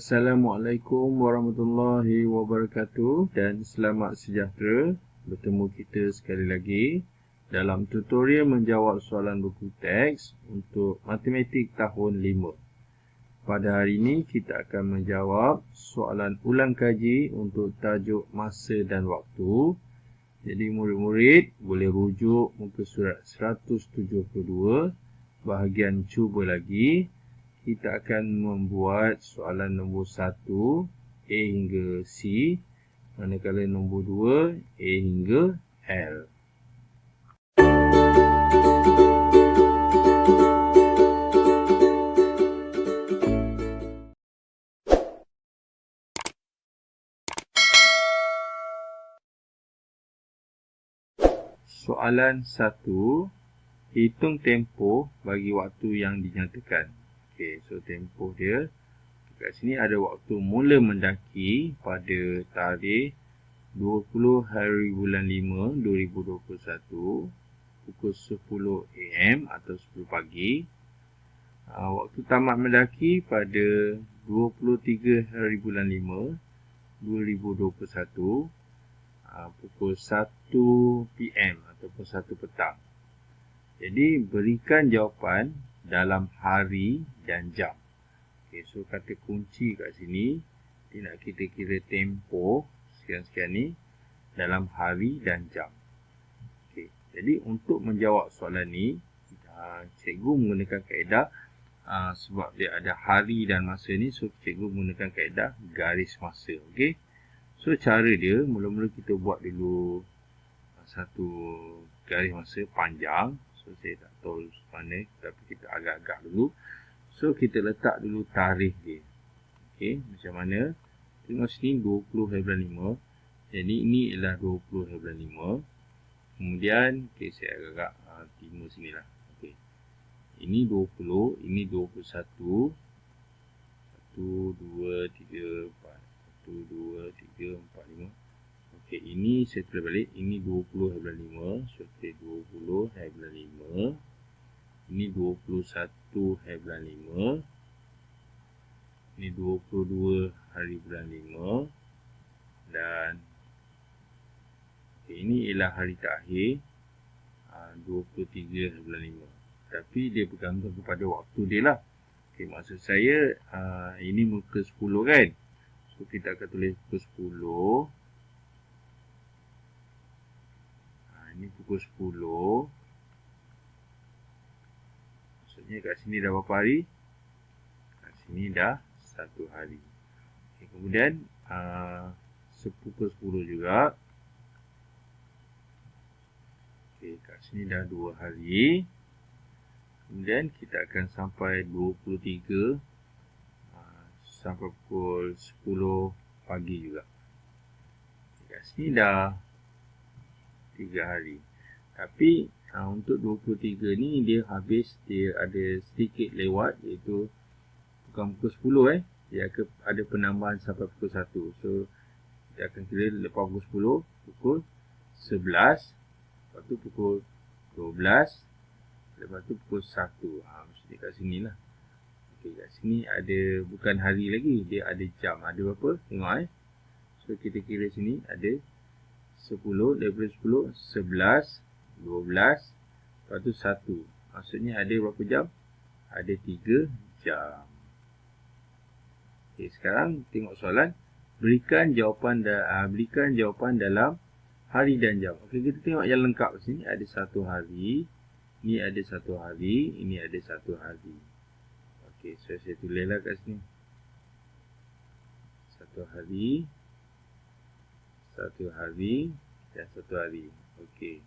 Assalamualaikum warahmatullahi wabarakatuh dan selamat sejahtera. Bertemu kita sekali lagi dalam tutorial menjawab soalan buku teks untuk matematik tahun 5. Pada hari ini kita akan menjawab soalan ulang kaji untuk tajuk masa dan waktu. Jadi murid-murid boleh rujuk muka surat 172 bahagian cuba lagi. Kita akan membuat soalan nombor 1 A hingga C, manakala nombor 2 A hingga L. Soalan 1, hitung tempoh bagi waktu yang dinyatakan. Okey, so tempoh dia kat sini ada waktu mula mendaki pada tarikh 20 hari bulan 5 2021 pukul 10 AM atau 10 pagi. Waktu tamat mendaki pada 23 hari bulan 5 2021 pukul 1 PM ataupun 1 petang. Jadi berikan jawapan dalam hari dan jam. Okay, so kata kunci kat sini, dia nak kita kira tempoh sekian-sekian ni dalam hari dan jam. Okay, jadi untuk menjawab soalan ni, cikgu menggunakan kaedah sebab dia ada hari dan masa ni, so cikgu menggunakan kaedah garis masa. Okay, so cara dia, mula-mula kita buat dulu satu garis masa panjang. So saya tak tahu mana, tapi kita agak-agak dulu. So kita letak dulu tarikh dia. Okey, macam mana? Tengok sini 20 hari bulan 5. Jadi ini ialah 20 hari bulan 5. Kemudian, okey saya agak timur sinilah. Okey. Ini 20, ini 21. 1 2 3 4. 1 2 3 4 5. Okey, ini saya tulis balik. Ini 20 hari bulan 5. So, okey, 20 hari bulan 5. Ini 21 hari bulan 5. Ini 22 hari bulan 5. Dan okay, ini ialah hari terakhir 23 hari bulan 5. Tapi dia bergantung kepada waktu dia lah. Okay, maksud saya ini muka 10 kan. So kita akan tulis pukul 10. Ini pukul 10. Maksudnya kat sini dah berapa hari? Kat sini dah 1 hari. Okay, kemudian pukul 10 juga. Okay, kat sini dah 2 hari. Kemudian kita akan sampai 23 sampai pukul 10 pagi juga. Okay, kat sini dah 3 hari. Tapi untuk 23 ni dia habis, dia ada sedikit lewat, iaitu bukan pukul 10 dia akan ada penambahan sampai pukul 1. So dia akan kira lepas pukul 10, pukul 11, lepas tu pukul 12, lepas tu pukul 1. Maksudnya kat sini lah. Okay, kat sini ada bukan hari lagi, dia ada jam. Ada berapa? Tengok So kita kira sini ada 10, daripada 10, 11, 12, lepas tu 1. Maksudnya ada berapa jam? Ada 3 jam. Okay, sekarang tengok soalan. Berikan jawapan dalam hari dan jam. Okay, kita tengok yang lengkap sini. Ada 1 hari. Ini ada 1 hari. Ini ada 1 hari. Okay, so saya tulislah kat sini. 1 hari. 1 hari dan 1 hari. Okey.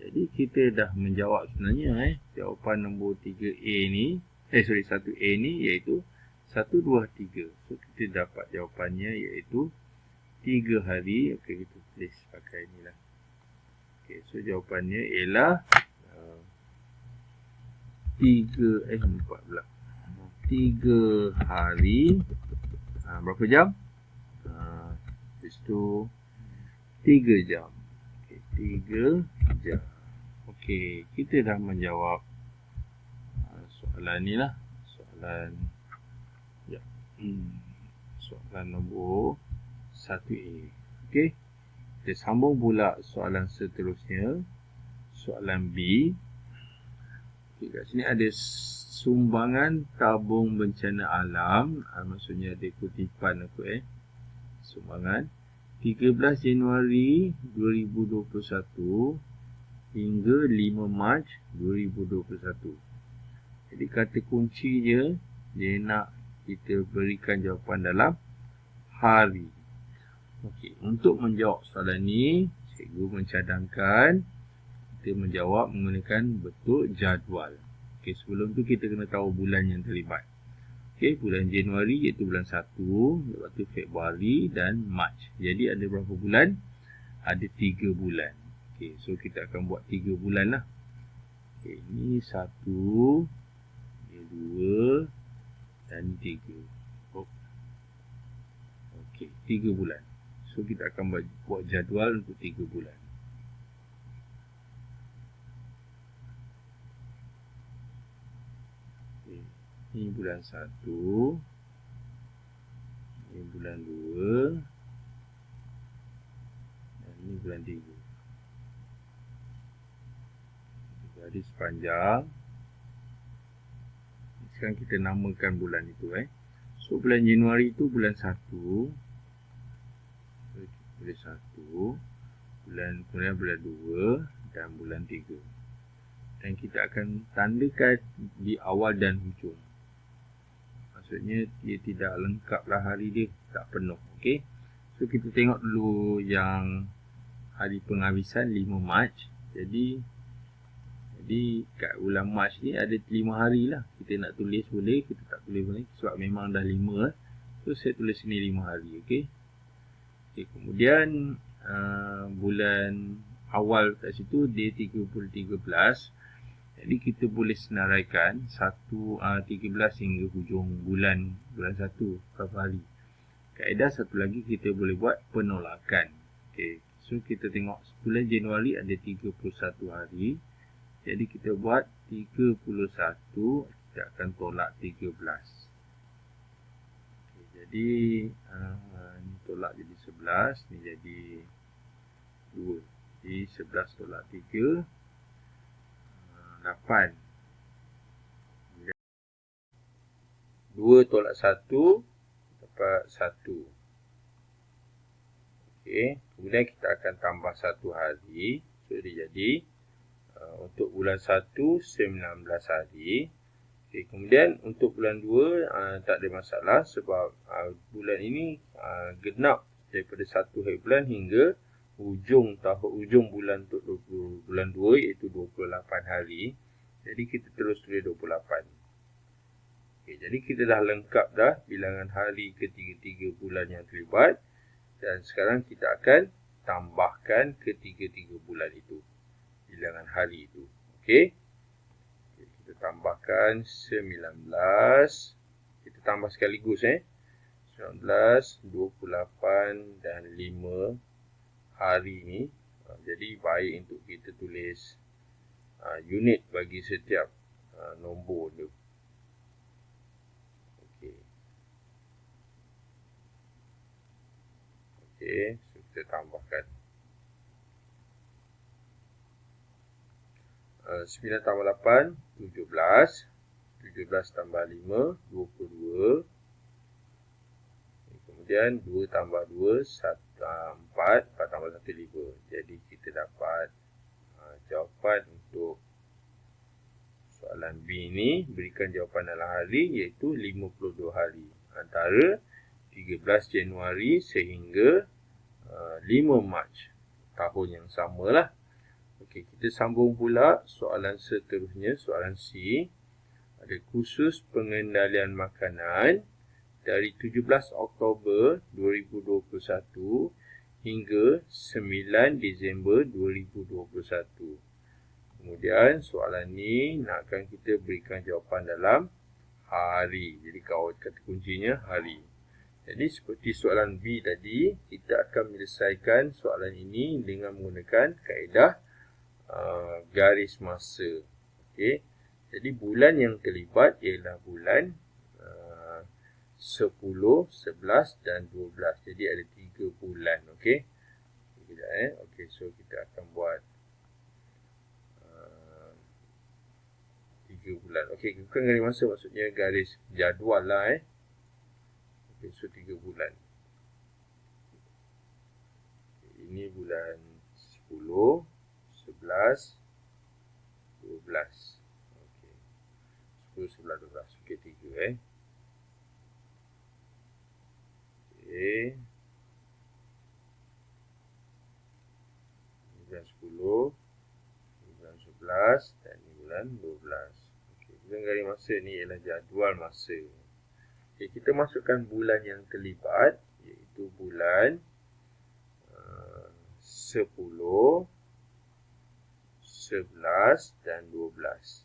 Jadi kita dah menjawab sebenarnya jawapan nombor 3A ni, 1A ni iaitu 1 2 3. So kita dapat jawapannya iaitu 3 hari. Okey, kita tulis pakai inilah. Okey, so jawapannya ialah 4 pula. 3 hari. Berapa jam? Itu 3 jam. Okay, 3 jam. Okey, kita dah menjawab soalan ni lah. Soalan Soalan nombor 1A. Okey. Kita sambung pula soalan seterusnya. Soalan B. Okay, kat sini ada sumbangan tabung bencana alam. Maksudnya ada kutipan aku sumbangan 13 Januari 2021 hingga 5 Mac 2021. Jadi kata kunci dia nak kita berikan jawapan dalam hari. Okey, untuk menjawab soalan ni, cikgu mencadangkan kita menjawab menggunakan bentuk jadual. Okey, sebelum tu kita kena tahu bulan yang terlibat. Okey, bulan Januari iaitu bulan 1, lepas tu Februari dan Mac. Jadi ada berapa bulan? Ada 3 bulan. Okey, so kita akan buat 3 bulan lah. Okey, ini 1, ini 2 dan 3. Okey, 3 bulan. So kita akan buat jadual untuk 3 bulan. Okay. Ini bulan 1. Ini bulan 2. Dan ini bulan 3. Garis panjang. Sekarang kita namakan bulan itu. So bulan Januari itu bulan 1. Bulan 1, kemudian bulan 2 dan bulan 3. Dan kita akan tandakan di awal dan hujung. Maksudnya dia tidak lengkaplah hari dia, tak penuh. Okey. So kita tengok dulu yang hari penghabisan 5 Mac. Jadi kat bulan Mac ni ada 5 hari lah. Kita nak tulis boleh, kita tak tulis boleh. Sebab memang dah 5. So saya tulis sini 5 hari. Okey. Okay, kemudian bulan awal kat situ dia 13. Jadi kita boleh senaraikan 13 hingga hujung bulan 1 berapa hari. Kaedah satu lagi kita boleh buat penolakan. Okay, so kita tengok bulan Januari ada 31 hari. Jadi kita buat 31, kita akan tolak 13. Okay, jadi ni tolak jadi 11, ni jadi 2. Jadi 11 tolak 3, 8. 2 tolak 1, dapat 1. Okey, kemudian kita akan tambah 1 hari. So dia jadi untuk bulan 1, 19 hari. Okay, kemudian untuk bulan 2 tak ada masalah sebab bulan ini genap daripada 1 hari bulan hingga ujung bulan untuk bulan 2 iaitu 28 hari. Jadi kita terus tulis 28. Okay, jadi kita dah lengkap dah bilangan hari ketiga-tiga bulan yang terlibat. Dan sekarang kita akan tambahkan ketiga-tiga bulan itu. Bilangan hari itu. Okey. Kita tambahkan 19. Kita tambah sekaligus 19, 28 dan 5 hari ni. Jadi baik untuk kita tulis unit bagi setiap nombor tu. Okey. Okey, so kita tambahkan 9 tambah 8, 17. 17 tambah 5, 22. Kemudian 2 tambah 2, 4. 4 tambah 1, 5. Jadi kita dapat jawapan untuk soalan B ni. Berikan jawapan dalam hari iaitu 52 hari. Antara 13 Januari sehingga 5 Mac. Tahun yang samalah. Okey, kita sambung pula soalan seterusnya, soalan C. Ada kursus pengendalian makanan dari 17 Oktober 2021 hingga 9 Disember 2021. Kemudian soalan ni nakkan kita berikan jawapan dalam hari. Jadi kata kuncinya hari. Jadi seperti soalan B tadi, kita akan menyelesaikan soalan ini dengan menggunakan kaedah garis masa. Okey. Jadi bulan yang terlibat ialah bulan 10, 11 dan 12. Jadi ada 3 bulan. Okey. Sekejap Okey, so kita akan buat 3 bulan. Okey, bukan garis masa, maksudnya garis jadual lah Okey, so 3 bulan. Ini bulan 10, 11, 12. Okey. 10, 11, 12. Okey, 3 Okey. Bulan 10, bulan 11 dan ini bulan 12. Okey, bulan garis masa ni ialah jadual masa. Okey, kita masukkan bulan yang terlibat, iaitu bulan 10, 11 dan 12.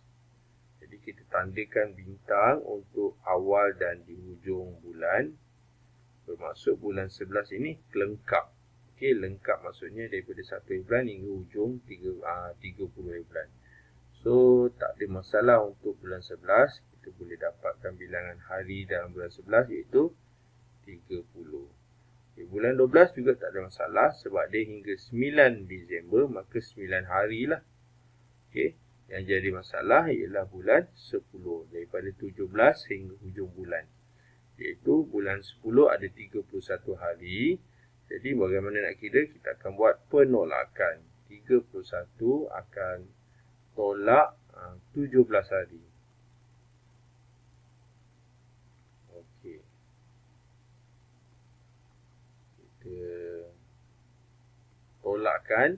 Jadi kita tandakan bintang untuk awal dan di hujung bulan. Bermaksud bulan 11 ini lengkap. Okey, lengkap maksudnya daripada 1 bulan hingga hujung 30 bulan. So, tak ada masalah untuk bulan 11. Kita boleh dapatkan bilangan hari dalam bulan 11 iaitu 30. Okay, bulan 12 juga tak ada masalah sebab dia hingga 9 Disember, maka 9 hari lah. Okay. Yang jadi masalah ialah bulan 10 daripada 17 hingga hujung bulan. Iaitu bulan 10 ada 31 hari. Jadi bagaimana nak kira? Kita akan buat penolakan. 31 akan tolak 17 hari. Okey. Kita tolakkan.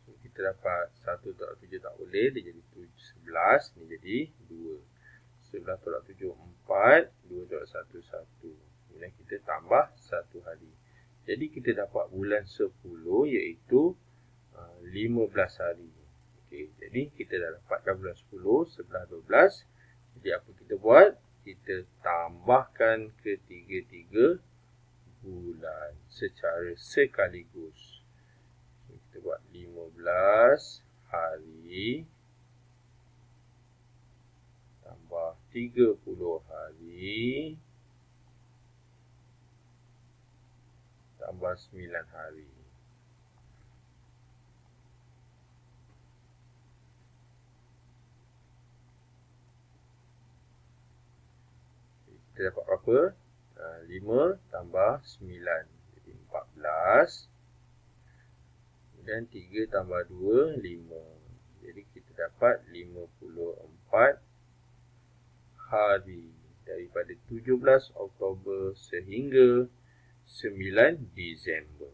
So, kita dapat 1 tolak 7 tak boleh. Dia jadi 11. Ni jadi 2. 11 tolak 7, 4. 2 tolak 1, 1. Kemudian kita tambah 1 hari. Jadi kita dapat bulan 10 iaitu 15 hari. Okey, jadi kita dah dapatkan bulan 10, 11, 12. Jadi apa kita buat? Kita tambahkan ketiga-tiga bulan secara sekaligus. Kita buat 15 hari tambah 30 hari tambah 9 hari. Kita dapat berapa? 5 tambah 9. Jadi 14. Dan 3 tambah 2, 5. Jadi kita dapat 54 hari. Daripada 17 Oktober sehingga 9 Disember.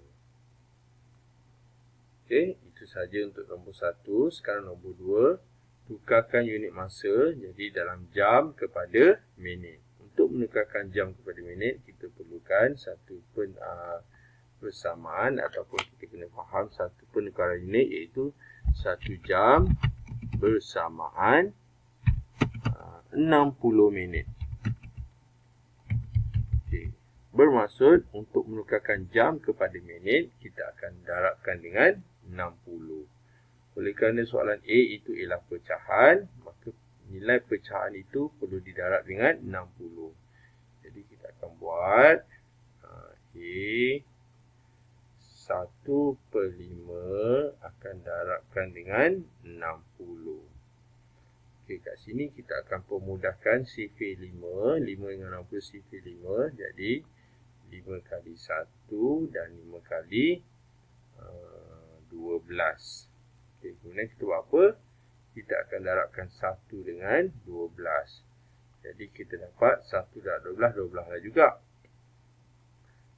Okey, itu saja untuk nombor 1. Sekarang nombor 2. Tukarkan unit masa jadi dalam jam kepada minit. Untuk menukarkan jam kepada minit, kita perlukan satu persamaan ataupun kita kena faham satu penukaran unit iaitu 1 jam bersamaan 60 minit. Okay. Bermaksud untuk menukarkan jam kepada minit, kita akan darabkan dengan 60. Oleh kerana soalan A itu ialah pecahan, maka nilai pecahan itu perlu didarab dengan 60. Jadi kita akan buat A 1/5 akan darabkan dengan 60. Okey, kat sini kita akan pemudahkan sifir 5. 5 dengan 60 sifir 5. Jadi 5 kali 1 dan 5 kali 12. Okey, kemudian kita buat apa? Kita akan darabkan 1 dengan 12. Jadi kita dapat 1 darab 12, 12 lah juga.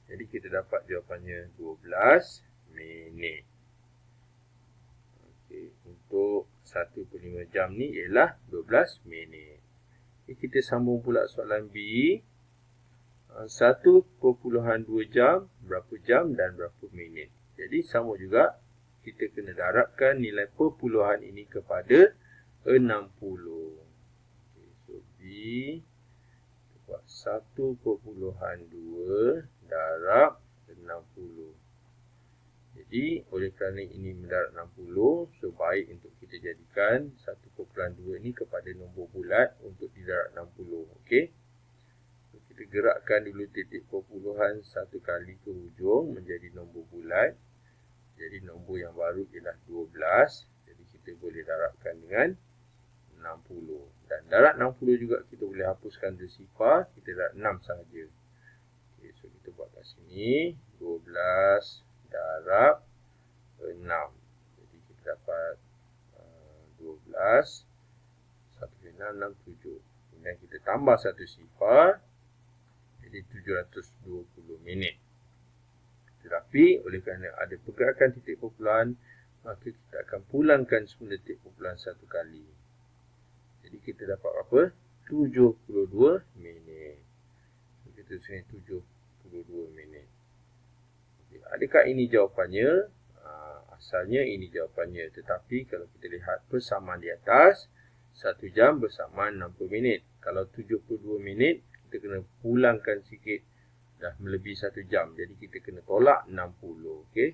Jadi kita dapat jawapannya 12 minit. Okey, untuk 1/5 jam ni ialah 12 minit. Okay, kita sambung pula soalan B. 1/2 jam, berapa jam dan berapa minit. Jadi sama juga, kita kena darabkan nilai perpuluhan ini kepada 60. Okay, so B, kita buat 1/2 darab 60. Jadi, oleh kerana ini mendarab 60, so baik untuk kita jadikan 1/2 ini kepada nombor bulat untuk didarab 60. Okey. kita gerakkan dulu titik perpuluhan satu kali ke hujung menjadi nombor bulat. Jadi nombor yang baru ialah 12. Jadi kita boleh darabkan dengan 60. Dan darab 60 juga kita boleh hapuskan dua sifar. Kita darab 6 sahaja. Okay, so kita buat kat sini. 12 darab 6. Jadi kita dapat 12. 1 kali 6, 6, 7. Kemudian kita tambah satu sifar. Jadi 720 minit. Tetapi oleh kerana ada pergerakan titik perpuluhan, maka kita akan pulangkan semula titik perpuluhan satu kali. Jadi kita dapat apa? 72 minit. Kita tulis 72 minit. Okay. Adakah ini jawapannya? Asalnya ini jawapannya. Tetapi kalau kita lihat persamaan di atas, 1 jam bersamaan 60 minit. Kalau 72 minit, kita kena pulangkan sikit. Dah melebihi 1 jam. Jadi kita kena tolak 60. Okey.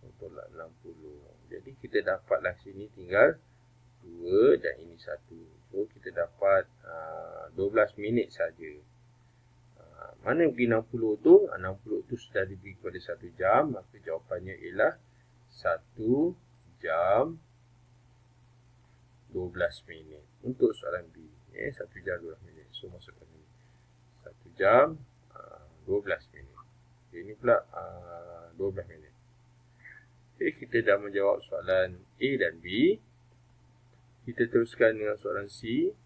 So, tolak 60. Jadi kita dapatlah sini tinggal 2 dan ini 1. So kita dapat 12 minit saja. Mana pergi 60 tu? 60 tu sudah diberi kepada 1 jam. Maka jawapannya ialah 1 jam 12 minit. Untuk soalan B. 1 jam 12 minit. So masukkan ini. 1 jam 12 minit. Okay, ini pula 12 minit. Okay, kita dah menjawab soalan A dan B. Kita teruskan dengan soalan C.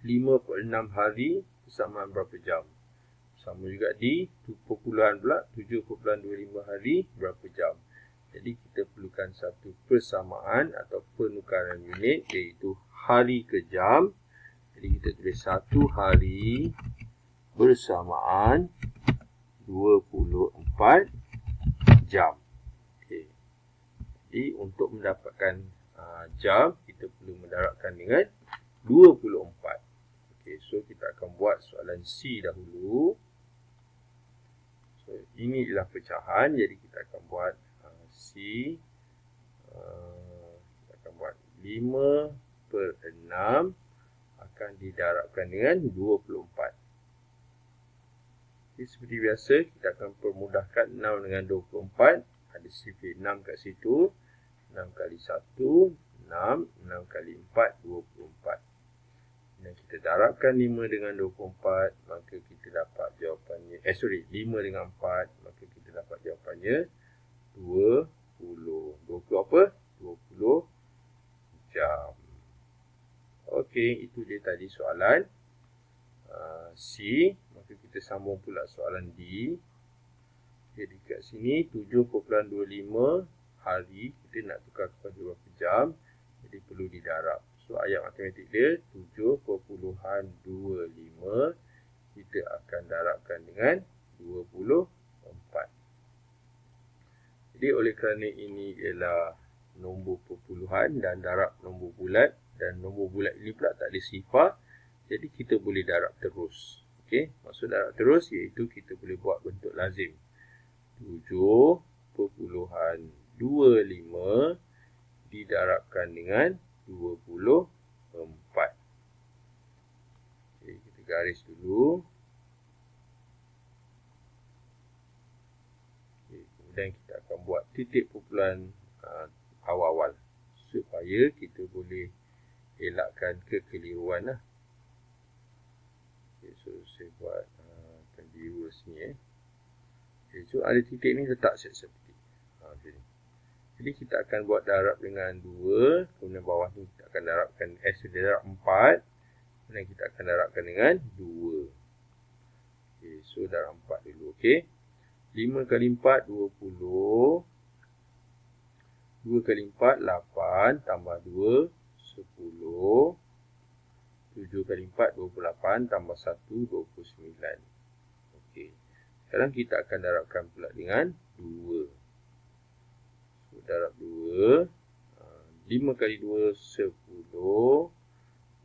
5/6 hari bersamaan berapa jam? Sama juga D. Perpuluhan pula 7.25 hari berapa jam? Jadi kita perlukan satu persamaan atau penukaran unit, iaitu hari ke jam. Jadi kita tulis 1 hari bersamaan 24 jam. Okay. Jadi untuk mendapatkan jam, kita perlu mendarabkan dengan 24. Okay, so kita akan buat soalan C dahulu. So ini adalah pecahan, jadi kita akan buat C. Kita akan buat 5/6 akan didarabkan dengan 24. Okay, seperti biasa, kita akan permudahkan 6 dengan 24. Ada sifar 6 kat situ. 6 kali 1, 6. 6 kali 4, 24. Dan kita darabkan 5 dengan 24. Maka kita dapat jawapannya. 5 dengan 4. Maka kita dapat jawapannya 20. 20 apa? 20 jam. Okey, itu dia tadi soalan C. Maka kita sambung pula soalan D. Jadi kat sini 7.25 hari kita nak tukar kepada berapa jam. Jadi perlu didarab. So ayat matematik dia 7.25 kita akan darabkan dengan 24. Jadi oleh kerana ini ialah nombor perpuluhan dan darab nombor bulat, dan nombor bulat ini pula tak ada sifar, jadi kita boleh darab terus. Okey, maksud darab terus iaitu kita boleh buat bentuk lazim. 7.25 didarabkan dengan 24. Okey, kita garis dulu. Okey, kemudian kita akan buat titik perpuluhan awal-awal supaya kita boleh elakkan kekeliruan lah. Okay, so saya buat biru sini. Okay, so ada titik ni letak siap-siap titik. Jadi kita akan buat darab dengan 2. Kemudian bawah ni kita akan darabkan darab 4. Kemudian kita akan darabkan dengan 2. Okay, so darab 4 dulu. Okay. 5 kali 4 20. 2 kali 4 8 tambah 2 10. 7 kali 4 28 tambah 1 29. Okey. Sekarang kita akan darabkan pula dengan 2. So darab 2. 5 kali 2 10.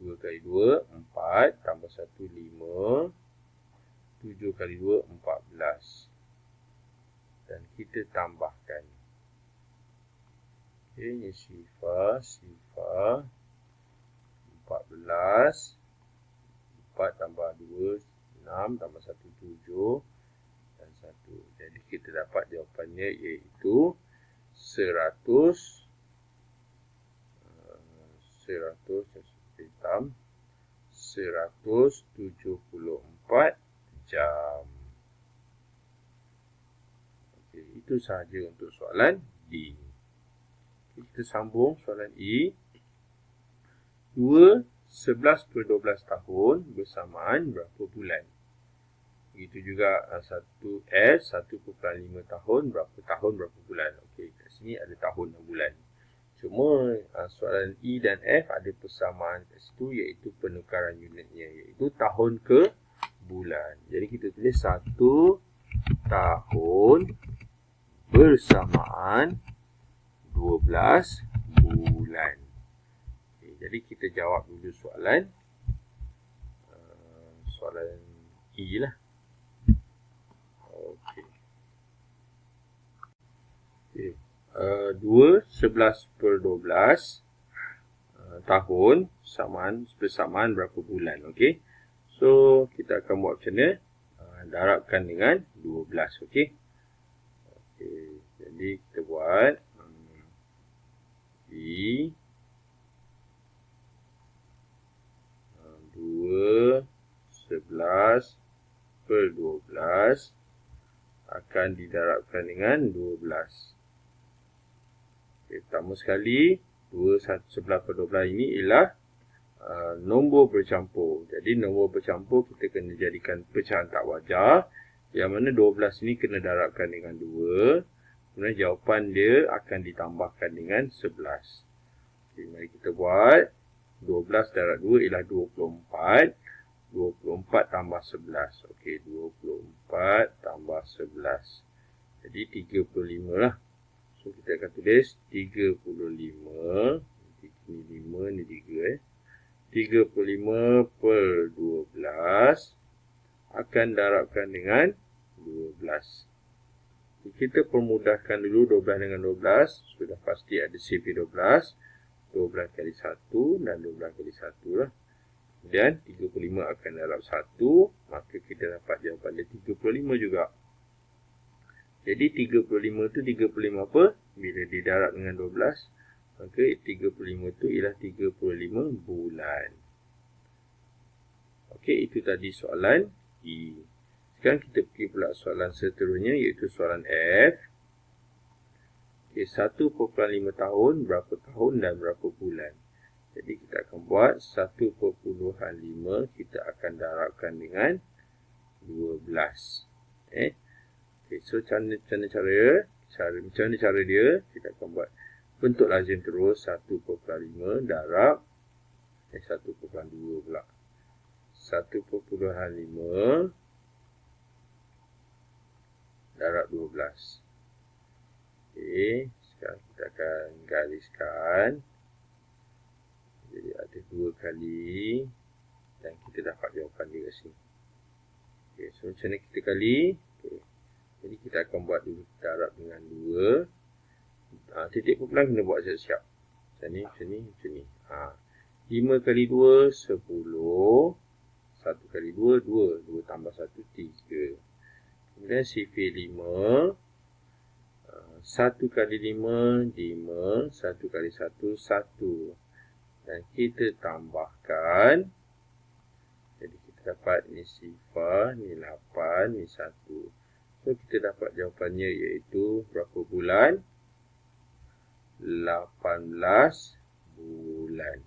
2 kali 2 4 tambah 1 5. 7 kali 2 14. Dan kita tambahkan. Okey, ini sifar 14. 4 tambah 2, 6. 6 tambah 1, 7 dan 1. Jadi kita dapat jawapannya iaitu 100 hitam 174 jam. Okey, itu sahaja untuk soalan D. Kita sambung soalan E. 2 11/12 tahun bersamaan berapa bulan? Begitu juga 1S 1.5 tahun berapa bulan. Okey, kat sini ada tahun dan bulan. Cuma soalan E dan F ada persamaan kat situ, iaitu penukaran unitnya, iaitu tahun ke bulan. Jadi kita tulis 1 tahun bersamaan 12 bulan. Okay, jadi kita jawab dulu soalan E lah. Okey. 2 11/12 tahun bersamaan berapa bulan. Okey. So kita akan buat macam mana? Darabkan dengan 12. Okey. Okey. Jadi kita buat E 2 11/12 akan didarabkan dengan 12. Okay, pertama sekali 2 11/12 ini ialah nombor bercampur. Jadi nombor bercampur kita kena jadikan pecahan tak wajar, yang mana 12 ini kena darabkan dengan 2. Kemudian jawapan dia akan ditambahkan dengan 11. Okay, mari kita buat. 12 darab 2 ialah 24. 24 tambah 11. Okey, 24 tambah 11. Jadi 35 lah. So kita akan tulis 35. Ini 5, ni 3 35/12 akan darabkan dengan 12. Kita permudahkan dulu 12 dengan 12. Sudah pasti ada CV 12. 12 kali 1 dan 12 kali 1 lah. Dan 35 akan darab 1. Maka kita dapat jawapan dia 35 juga. Jadi 35 tu 35 apa? Bila didarab dengan 12, maka 35 tu ialah 35 bulan. Okey, itu tadi soalan E. Sekarang kita pergi pula soalan seterusnya, iaitu soalan F. Okey, 1.5 tahun, berapa tahun dan berapa bulan? Jadi kita akan buat 1.5, kita akan darabkan dengan 12. Okay, so macam mana cara dia? Kita akan buat bentuk lazim terus. 1.5 darab 1.2 pula. 1.5 darab 12. Okay, sekarang kita akan gariskan. Jadi ada 2 kali dan kita dapat jawapan dia kat sini. Okay, so macam mana kita kali? Okay. Jadi kita akan buat dulu darab dengan 2. Titik kumpulan kena buat siap-siap. Macam ni. 5 kali 2, 10. 1 kali 2, 2. 2 tambah 1, 3. Kemudian CV 5. 1 kali 5, 5. 1 kali 1, 1. Dan kita tambahkan. Jadi kita dapat ni sifar, ni 8, ni 1. So, kita dapat jawapannya iaitu berapa bulan? 18 bulan.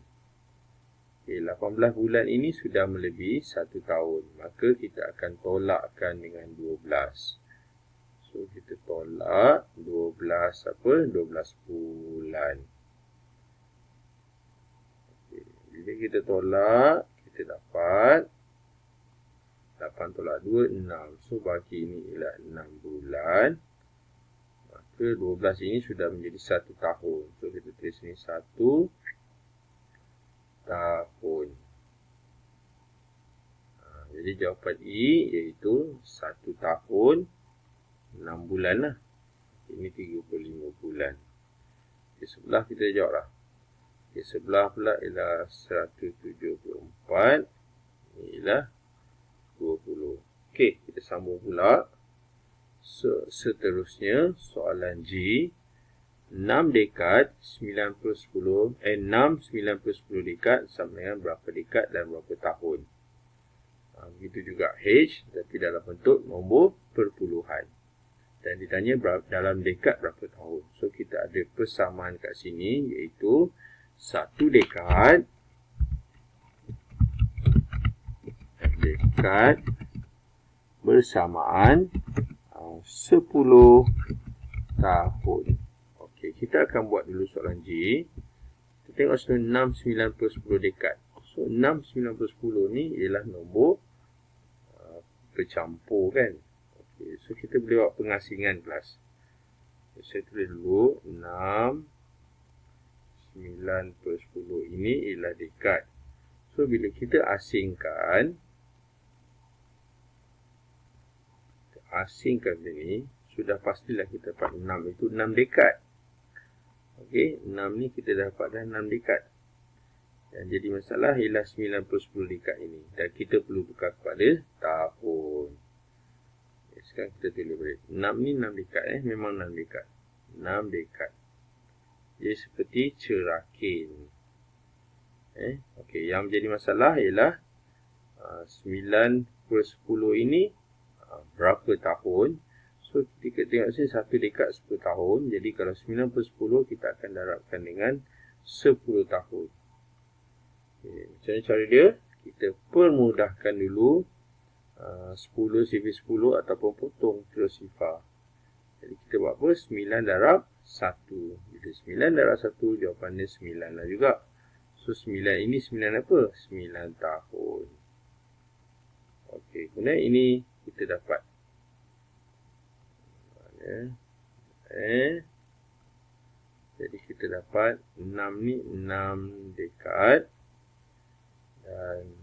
Okay, 18 bulan ini sudah melebihi 1 tahun. Maka kita akan tolakkan dengan 12. So, kita tolak 12 apa? 12 bulan. Okay, bila kita tolak, kita dapat 8 tolak 2, 6. So, bagi ini ialah 6 bulan. Maka 12 ini sudah menjadi 1 tahun. So, kita tulis ini 1 tahun. Jadi, jawapan E iaitu 1 tahun 6 bulan lah. Ini 35 bulan. Okay, sebelah kita jawab lah. Okay, sebelah pula ialah 174. Ini ialah 20. Okey, kita sambung pula. Seterusnya, soalan G. 6 dekad 9 per 10, 6 9 per 10 dekad sama dengan berapa dekad dan berapa tahun. Begitu juga H, tapi dalam bentuk nombor perpuluhan. Dan ditanya dalam dekad berapa tahun. So, kita ada persamaan kat sini, iaitu 1 dekad bersamaan 10 tahun. Okey, kita akan buat dulu soalan G. Kita tengok soalan 6 9 per 10 dekad. So, 6 9 per 10 ni ialah nombor bercampur kan. Okay, so kita boleh buat pengasingan kelas. Saya tulis dulu 6 9 per 10 ini ialah dekad. So bila kita asingkan ini, sudah pastilah kita dapat 6 itu 6 dekad. Okey, 6 ni kita dapat dah 6 dekad. Yang jadi masalah ialah 9 per 10 dekad ini. Dan kita perlu tukar kepada tahun. Okay, sekarang kita tulis balik. 6 ni 6 dekad memang 6 dekad. 6 dekad. Jadi seperti cerakin. Okey, yang menjadi masalah ialah 9 per 10 ini berapa tahun. So, kita tengok sini 1 dekad 10 tahun. Jadi, kalau 9 per 10, kita akan darabkan dengan 10 tahun. Okay, macam mana cara dia? Kita permudahkan dulu 10 sifar 10 ataupun potong terus sifar. Jadi, kita buat apa? 9 darab 1. Bila 9 darab 1, jawapannya 9 lah juga. So, 9 ini 9 apa? 9 tahun. Okey, kemudian ini kita dapat. Jadi kita dapat 6 ni 6 dekad dan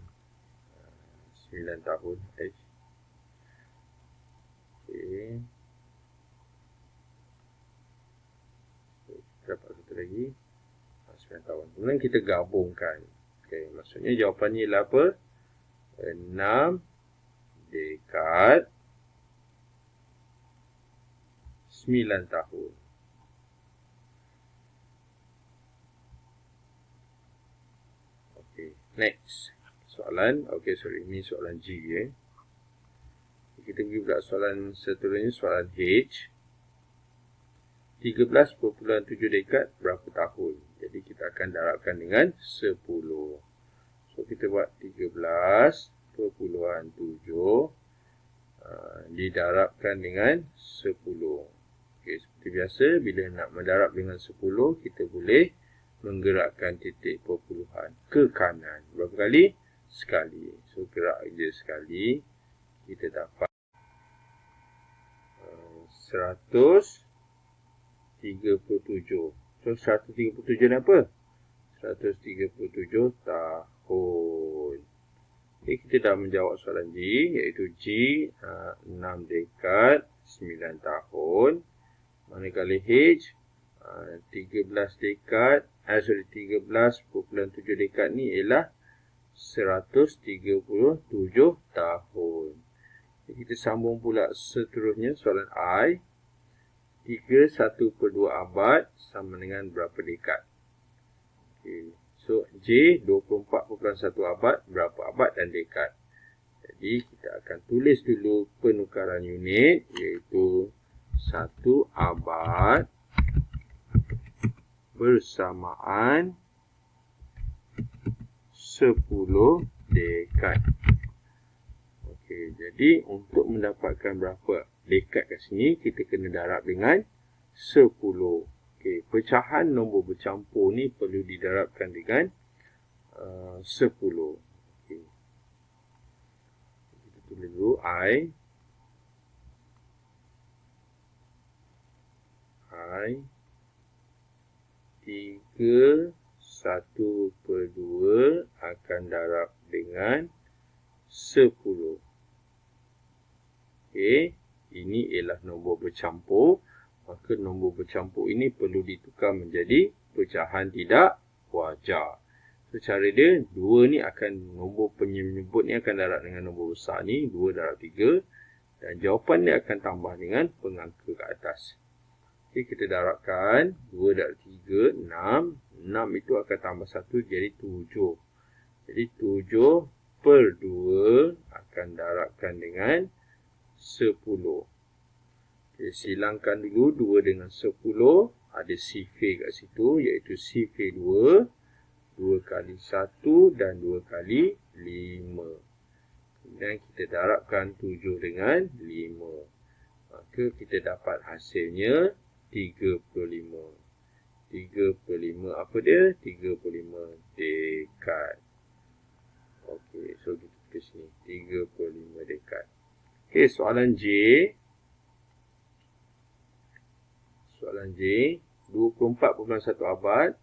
9 tahun. Okey. Kita dapat satu lagi 9 tahun. Kemudian kita gabungkan. Okey, maksudnya jawapannya ialah apa? 6 dekad 9 tahun. Okey, next. Soalan, ini soalan G Kita pergi pula soalan seterusnya, soalan H. 13.7 dekad berapa tahun? Jadi kita akan darabkan dengan 10. So kita buat 13.7 didarabkan dengan 10. Okey, seperti biasa, bila nak mendarab dengan 10, kita boleh menggerakkan titik perpuluhan ke kanan. Berapa kali? Sekali. So, gerak je sekali. Kita dapat 137. So, 137 ni apa? 137 tahun. Okay, kita dah menjawab soalan G, iaitu G 6 dekad 9 tahun. Manakala H 13 dekad 13.7 dekad ni ialah 137 tahun. Jadi kita sambung pula seterusnya soalan I. 3/1/2 abad sama dengan berapa dekad? Okay. So J 24.1 abad, berapa abad dan dekad. Jadi kita akan tulis dulu penukaran unit, iaitu 1 abad bersamaan 10 dekad. Okey, jadi untuk mendapatkan berapa dekad kat sini, kita kena darab dengan 10. Okey, pecahan nombor bercampur ni perlu didarabkan dengan 10. Okey. Kita tulis dulu I 3/1/2 akan darab dengan 10. Okey, ini ialah nombor bercampur. Maka nombor bercampur ini perlu ditukar menjadi pecahan tidak wajar. So, cara dia, 2 ni akan, nombor penyebut ni akan darab dengan nombor besar ni, 2 darab 3. Dan jawapan dia akan tambah dengan pengangka ke atas. Okey, kita darabkan 2 darab 3, 6. 6 itu akan tambah 1 jadi 7. Jadi 7 per 2 akan darabkan dengan 10. Okay, silangkan dulu 2 dengan 10. Ada sifir kat situ, iaitu sifir 2. 2 kali 1 dan 2 kali 5. Kemudian kita darabkan 7 dengan 5. Maka kita dapat hasilnya 35. 35 apa dia? 35 dekad. Okey, so kita ke sini. 35 dekad. Okey, soalan J. Soalan J. 24.1 abad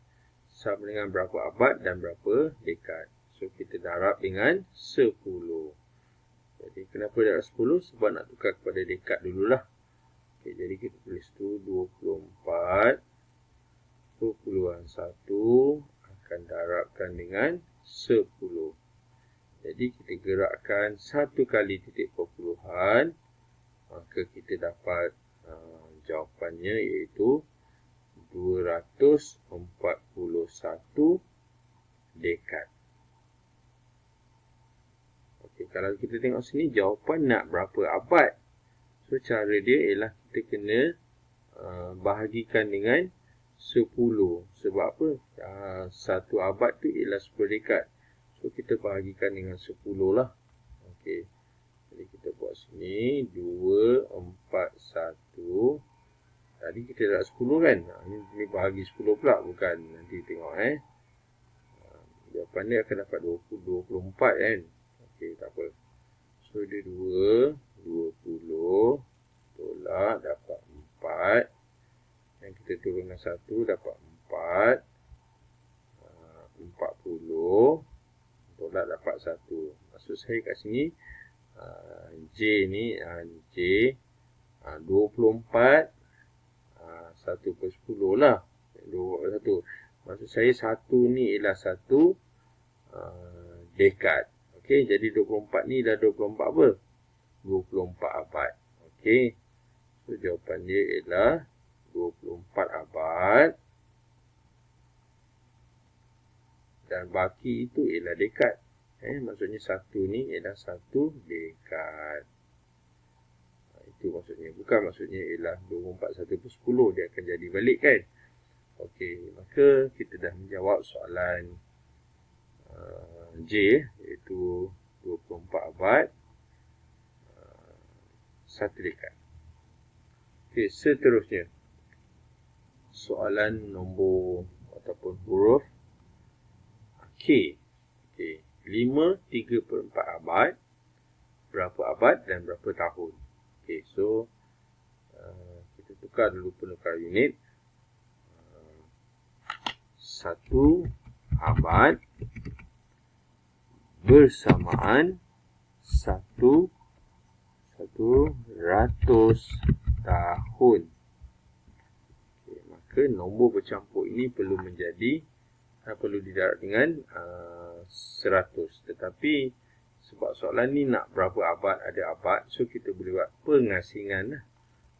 sama dengan berapa abad dan berapa dekad. So, kita darab dengan 10. Jadi, kenapa darab 10? Sebab nak tukar kepada dekad dululah. Okay, jadi, kita tulis tu 24/1 akan darabkan dengan 10. Jadi, kita gerakkan 1 kali titik perpuluhan. Maka, kita dapat jawapannya iaitu 241 dekad. Okey, kalau kita tengok sini, jawapan nak berapa abad? So, cara dia ialah kita kena bahagikan dengan 10. Sebab apa? Satu abad tu ialah 10 dekad. So, kita bahagikan dengan 10 lah. Okey. Jadi, kita buat sini. 2, 4, 1. Tadi kita dah 10 kan? Ini bahagi 10 pula. Bukan. Nanti tengok jawapan dia akan dapat 24 kan? Okey, tak apa. So, dia 2. 20. Tolak dapat 4. Dan kita turunkan 1 dapat 4. 40. Tolak dapat 1. Maksud saya kat sini. J ni. J. 24. 1/10 lah. 21. Maksud saya 1 ni ialah 1 dekad. Okey, jadi 24 ni dah 24 apa? 24 abad. Okey. So, jawapan dia ialah 24 abad. Dan baki itu ialah dekad. Maksudnya 1 ni ialah 1 dekad. Itu maksudnya. Bukan maksudnya ialah 24 1/10. Dia akan jadi balik kan. Okey. Maka kita dah menjawab soalan J. Iaitu 24 abad. 1 dekad. Okey. Seterusnya. Soalan nombor ataupun huruf K. Okey. 5 3/4 abad. Berapa abad dan berapa tahun. Okey, so kita tukar dulu penukar unit. 1 abad bersamaan 100 tahun. Okay, maka nombor bercampur ini perlu menjadi perlu didarab dengan 100. Tetapi sebab soalan ni nak berapa abad, ada abad. So, kita boleh buat pengasingan lah.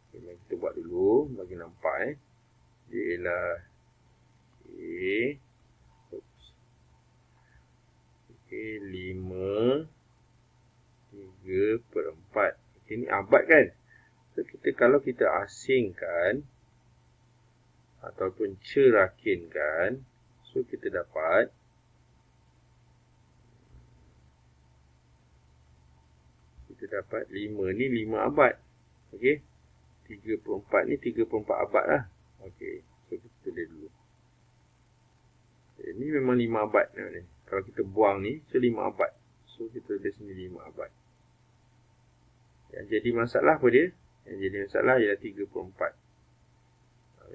Okay, mari kita buat dulu. Bagi nampak dia ialah Okay, 5 3/4. Okay, ni abad kan. So, kalau kita asingkan ataupun cerakinkan, so kita dapat 5 ni 5 abad. Okey. 3/4 ni 3/4 abad lah. Okey. So, kita tulis dulu. Ini memang 5 abad ni. Kalau kita buang ni, so 5 abad. So, kita tulis ni 5 abad. Yang jadi masalah apa dia? Yang jadi masalah ialah 3/4.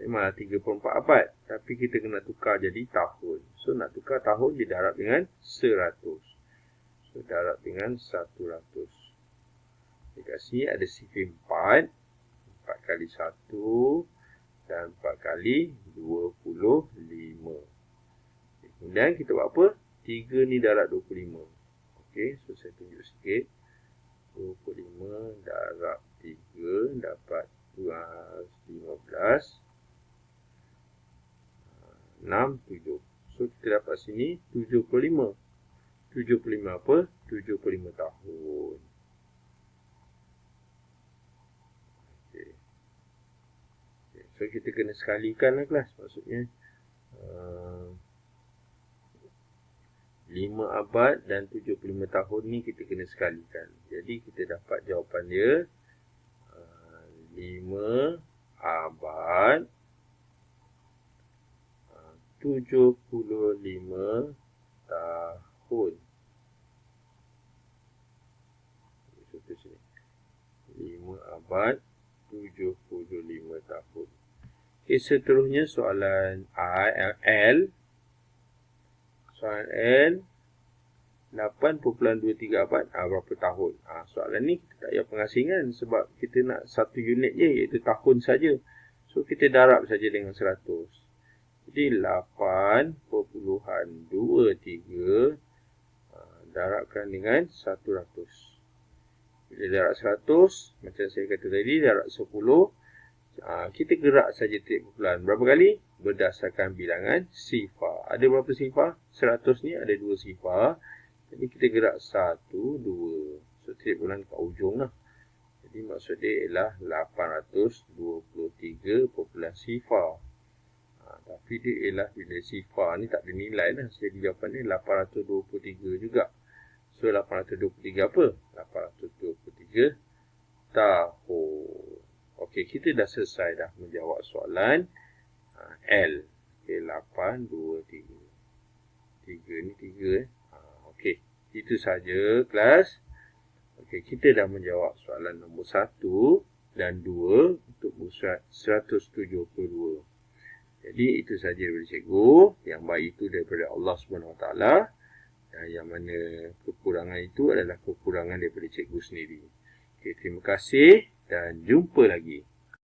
Memanglah 3/4 abad. Tapi kita kena tukar jadi tahun. So, nak tukar tahun didarab dengan 100. So, darab dengan 100. Dekat sini ada sifir 4. 4 kali 1. Dan 4 kali 25. Kemudian kita buat apa? 3 ni darab 25. Okey, so saya tunjuk sikit. 25 darab 3 dapat 15. 6, 7. So kita dapat sini 75. 75 apa? 75 tahun. Okay. So kita kena sekalikan lah kelas. Maksudnya 5 abad dan 75 tahun ni kita kena sekalikan. Jadi kita dapat jawapan dia 5 abad 75 tahun. 5 abad 75 tahun. Okay, seterusnya soalan L. Soalan L, 8.23 abad berapa tahun? Soalan ni kita tak payah pengasingan sebab kita nak satu unit je, iaitu tahun saja. So kita darab saja dengan 100. Jadi 8.23 darabkan dengan 100. Bila darab 100, macam saya kata tadi, darab 10. Kita gerak saja titik kumpulan. Berapa kali? Berdasarkan bilangan sifar. Ada berapa sifar? 100 ni ada 2 sifar. Jadi kita gerak 1, 2. So titik kumpulan kat ujung lah. Jadi maksud dia ialah 823 kumpulan sifar. Tapi dia ialah bila sifar ni tak ada nilai lah. Jadi jawapan dia 823 juga. So 823 apa? 823 tahun. Okey, kita dah selesai dah menjawab soalan L. Okey, 8, 2, 3. 3 ni 3 Okey, itu saja kelas. Okey, kita dah menjawab soalan nombor 1 dan 2 untuk berat 172. Jadi itu saja daripada cikgu. Yang baik itu daripada Allah SWT. Dan yang mana kekurangan itu adalah kekurangan daripada cikgu sendiri. Okey, terima kasih dan jumpa lagi.